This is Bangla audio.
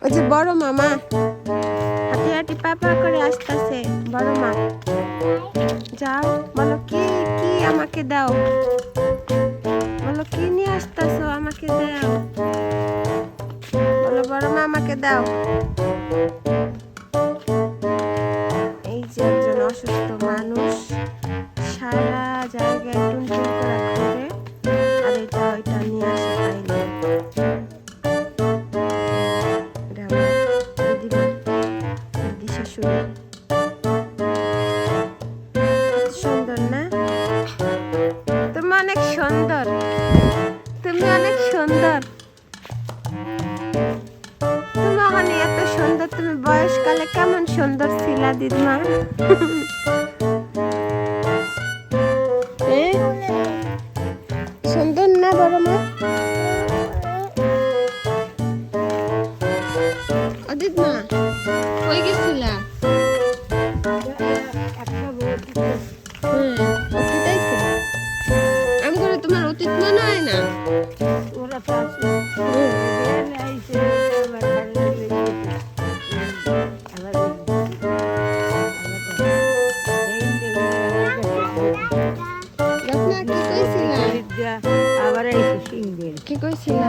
ওই যে বড় মামা হাঁটি হাঁটি পাপা করে আসতেছে। বড় মা যাও, বলো কি কি আমাকে দাও, বলো কি নিয়ে আসতেছো, আমাকে দাও, বলো বড় মা আমাকে দাও। এই যে একজন অসুস্থ মানুষ সারা জায়গায় টুনটুন করে ঘুরে, আর এটা ওইটা নিয়ে আসে খাইলে। এটা আমার দিদিমা, দিদি শাশুড়ি। সুন্দর না? তুমি অনেক সুন্দর, তুমি অনেক সুন্দর, তুমি ওখানে এত সুন্দর, তুমি বয়সকালে কেমন সুন্দর ছিলা দিদিমা? সুন্দর না বড় মা? ও দিদিমা কই গেছিলা? আমি করে তোমার অতীত মনে হয় না? কি কইছিলা?